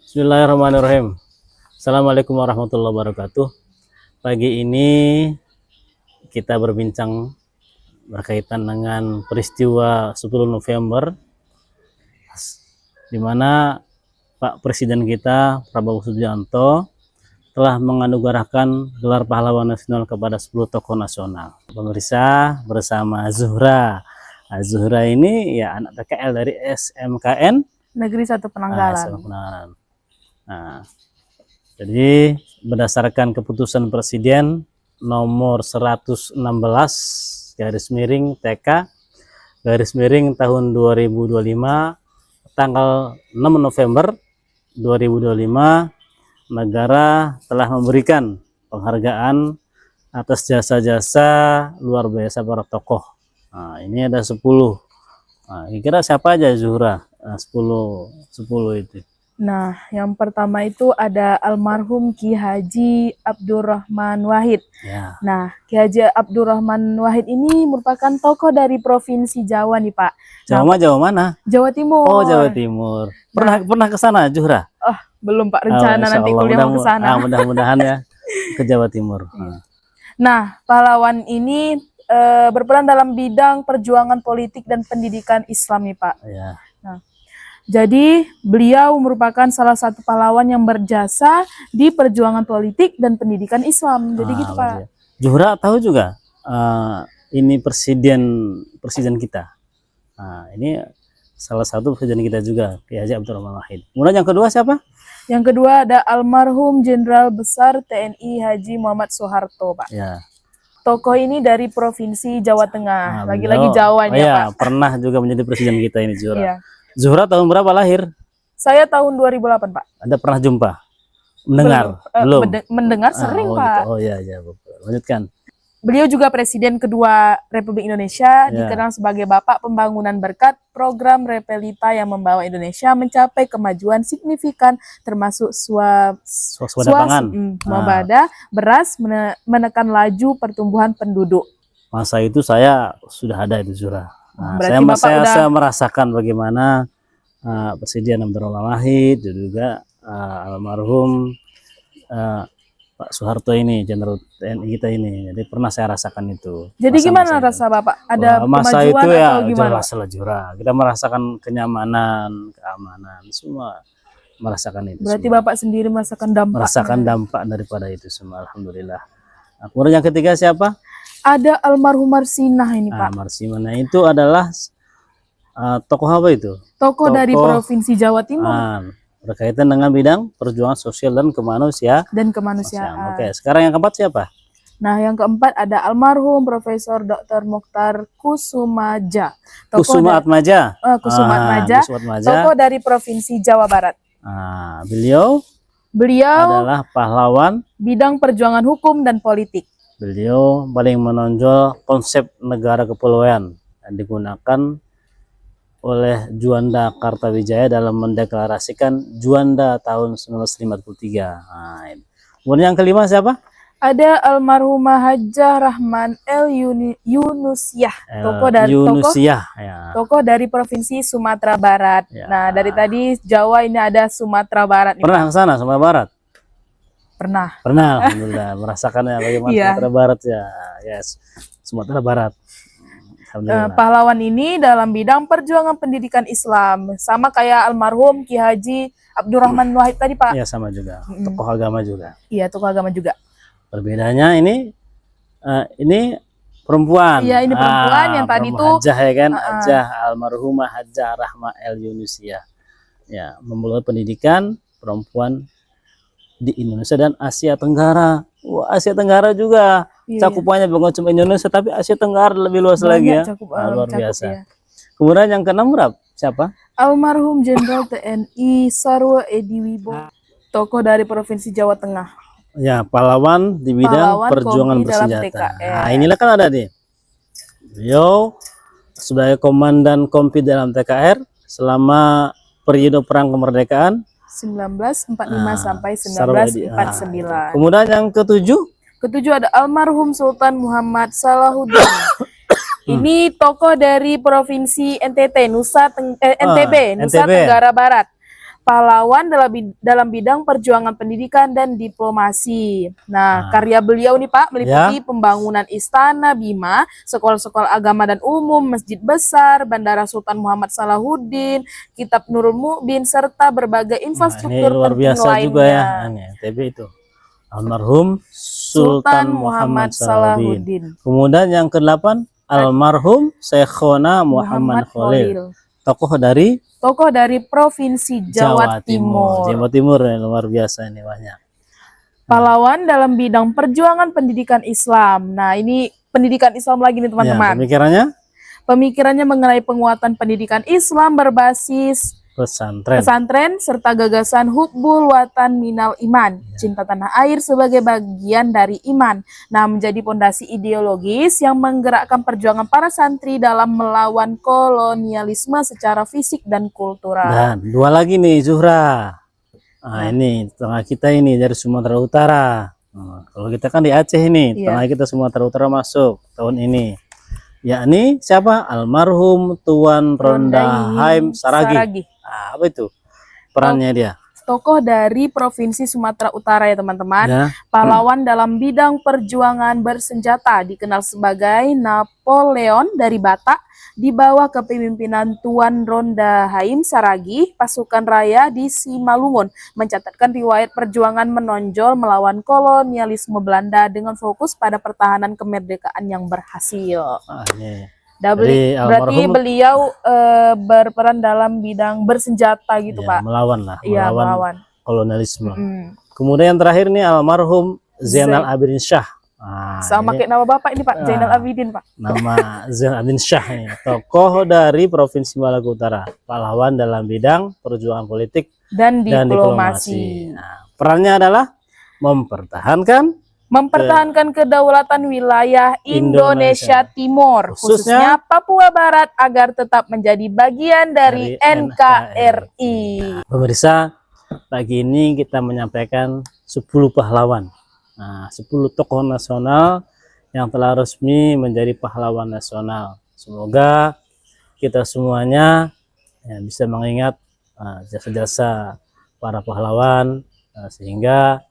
Bismillahirrahmanirrahim. Assalamualaikum warahmatullahi wabarakatuh. Pagi ini kita berbincang berkaitan dengan peristiwa 10 November di mana Pak Presiden kita Prabowo Subianto telah menganugerahkan gelar pahlawan nasional kepada 10 tokoh nasional. Pemirsa, bersama Zuhra. Nah, Zuhra ini ya anak PKL dari SMKN Negeri 1 Penanggalan. Nah, jadi berdasarkan keputusan Presiden nomor 116 garis miring TK garis miring tahun 2025 tanggal 6 November 2025, negara telah memberikan penghargaan atas jasa-jasa luar biasa para tokoh. Nah, ini ada 10. Nah, kira siapa aja Zuhra? 10 itu. Nah, yang pertama itu ada almarhum Ki Haji Abdurrahman Wahid. Ya. Nah, Ki Haji Abdurrahman Wahid ini merupakan tokoh dari Provinsi Jawa nih, Pak. Jawa mana? Jawa Timur. Oh, Jawa Timur. Pernah ke sana, Zuhra? Oh, belum Pak, rencana nanti kuliah mau ke sana. Mudah-mudahan ya ke Jawa Timur. Nah, pahlawan ini berperan dalam bidang perjuangan politik dan pendidikan Islam nih, Pak. Ya. Nah, jadi beliau merupakan salah satu pahlawan yang berjasa di perjuangan politik dan pendidikan Islam. Jadi gitu, Pak. Zuhra tahu juga ini presiden kita. Nah, ini salah satu presiden kita juga, Ki Haji Abdurrahman Wahid. Kemudian yang kedua siapa? Yang kedua ada almarhum Jenderal Besar TNI Haji Muhammad Soeharto, Pak. Ya. Tokoh ini dari Provinsi Jawa Tengah. Nah, lagi-lagi Jawanya, Pak. Pernah juga menjadi presiden kita ini, Zuhra. Iya. Zuhra tahun berapa lahir? Saya tahun 2008, Pak. Anda pernah jumpa? Mendengar? Belum. Mendengar sering, Pak. Gitu. Oh iya, lanjutkan. Beliau juga Presiden kedua Republik Indonesia, dikenal sebagai Bapak Pembangunan berkat program Repelita yang membawa Indonesia mencapai kemajuan signifikan, termasuk swasembada beras, menekan laju pertumbuhan penduduk. Masa itu saya sudah ada itu, Zuhra. Nah, saya merasakan bagaimana Presiden Abdurrahman Wahid dan juga almarhum Pak Soeharto ini, Jenderal TNI kita ini. Jadi pernah saya rasakan itu. Jadi gimana rasa Bapak? Ada masa kemajuan itu ya, atau gimana? jelas lah, Zuhra. Kita merasakan kenyamanan, keamanan, semua merasakan itu. Berarti semua. Bapak sendiri merasakan dampak. Merasakan dampak daripada itu semua, alhamdulillah. Nah, kemudian yang ketiga siapa? Ada almarhum Marsinah ini, Pak. Marsinah itu adalah tokoh apa itu? Tokoh dari Provinsi Jawa Timur. Berkaitan dengan bidang perjuangan sosial dan kemanusiaan. Oke, sekarang yang keempat siapa? Nah, yang keempat ada almarhum Profesor Dr. Mukhtar Kusumaja. Kusumaatmaja. Kusumaatmaja. Tokoh dari Provinsi Jawa Barat. Beliau adalah pahlawan bidang perjuangan hukum dan politik. Beliau paling menonjol konsep negara kepulauan yang digunakan oleh Juanda Kartawijaya dalam mendeklarasikan Juanda tahun 1953. Kemudian yang kelima siapa? Ada almarhumah Hajah Rahman El Yunusiah, tokoh dari Provinsi Sumatera Barat. Ya. Nah, dari tadi Jawa, ini ada Sumatera Barat. Pernah ke sana, Sumatera Barat? Pernah, alhamdulillah. Merasakannya bagaimana Sumatera Barat ya. Yes, Sumatera Barat. Pahlawan ini dalam bidang perjuangan pendidikan Islam, sama kayak almarhum Ki Haji Abdurrahman Wahid tadi, Pak. Iya, sama juga. Tokoh agama juga. Iya, tokoh agama juga. Perbedaannya ini perempuan. Iya, ini perempuan yang tadi itu Hajah, ya kan? Hajah, almarhumah Hajah Rahma El Yunusiah. Ya, memulai pendidikan perempuan di Indonesia dan Asia Tenggara. Wah, Asia Tenggara juga. Cakupannya bukan cuma Indonesia, tapi Asia Tenggara lebih luas lagi ya. Luar biasa. Ya. Kemudian yang keenam siapa? Almarhum Jenderal TNI Sarwo Edi Wibowo, tokoh dari Provinsi Jawa Tengah. Ya, pahlawan di bidang perjuangan bersenjata. Nah, inilah kan ada nih. Beliau sebagai komandan Kompi dalam TKR selama periode perang kemerdekaan 1945 sampai 1949. Kemudian yang ketujuh ada almarhum Sultan Muhammad Salahuddin. Ini tokoh dari Provinsi NTT, Nusa Tenggara Barat. pahlawan dalam bidang perjuangan pendidikan dan diplomasi. Nah, karya beliau nih Pak meliputi pembangunan Istana Bima, sekolah-sekolah agama dan umum, masjid besar, Bandara Sultan Muhammad Salahuddin, Kitab Nurul Mu'bin, serta berbagai infrastruktur ini luar penting biasa lainnya. juga ya. Ini TB itu almarhum Sultan Muhammad Salahuddin. Kemudian yang ke-8 almarhum Syekhona Muhammad Khalil. Tokoh dari Provinsi Jawa Timur. Jawa Timur ya, luar biasa ini banyak. Pahlawan dalam bidang perjuangan pendidikan Islam. Nah, ini pendidikan Islam lagi nih teman-teman. Ya, pemikirannya mengenai penguatan pendidikan Islam berbasis pesantren serta gagasan hubbul watan minal iman, cinta tanah air sebagai bagian dari iman. Nah, menjadi pondasi ideologis yang menggerakkan perjuangan para santri dalam melawan kolonialisme secara fisik dan kultural. Dan 2 lagi nih Zuhra. Ini tengah kita ini dari Sumatera Utara. Kalau kita kan di Aceh ini, tengah kita Sumatera Utara masuk tahun ini. Yakni siapa? Almarhum Tuan Ronda Haim Saragih. Apa itu perannya dia? Tokoh dari Provinsi Sumatera Utara ya teman-teman. Pahlawan dalam bidang perjuangan bersenjata, dikenal sebagai Napoleon dari Batak. Di bawah kepemimpinan Tuan Ronda Haim Saragih, pasukan raya di Simalungun mencatatkan riwayat perjuangan menonjol melawan kolonialisme Belanda dengan fokus pada pertahanan kemerdekaan yang berhasil. Berarti beliau berperan dalam bidang bersenjata gitu Pak. Melawan kolonialisme. Kemudian yang terakhir nih almarhum Zainal Abidin Shah. Sama kayak nama Bapak ini Pak, Zainal Abidin Pak. Nama Zainal Abidin Shah ini, tokoh dari Provinsi Maluku Utara, pahlawan dalam bidang perjuangan politik dan diplomasi. Perannya adalah mempertahankan kedaulatan wilayah Indonesia Timur, khususnya Papua Barat, agar tetap menjadi bagian dari NKRI. Pemirsa, pagi ini kita menyampaikan 10 pahlawan. 10 tokoh nasional yang telah resmi menjadi pahlawan nasional. Semoga kita semuanya bisa mengingat jasa-jasa para pahlawan, sehingga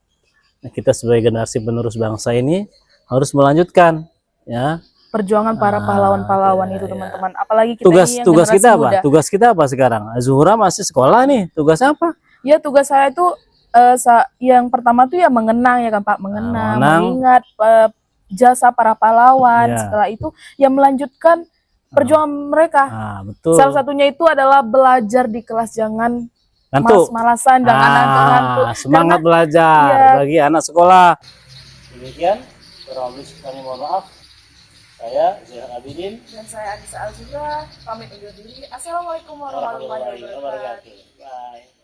kita sebagai generasi penerus bangsa ini harus melanjutkan perjuangan para pahlawan-pahlawan itu teman-teman. Apalagi kita tugas kita apa? Tugas kita apa sekarang? Zuhra masih sekolah nih. Tugas apa? Ya, tugas saya itu yang pertama tuh ya mengenang ya kan Pak, mengingat jasa para pahlawan. Setelah itu ya melanjutkan perjuangan mereka. Betul. Salah satunya itu adalah belajar di kelas, jangan malas-malasan, jangan ngantuk-ngantuk. Semangat belajar bagi anak sekolah. Demikian, kami mohon maaf. Saya Zainal Abidin dan saya Anissa Azura pamit undur diri. Assalamualaikum warahmatullahi wabarakatuh. Bye.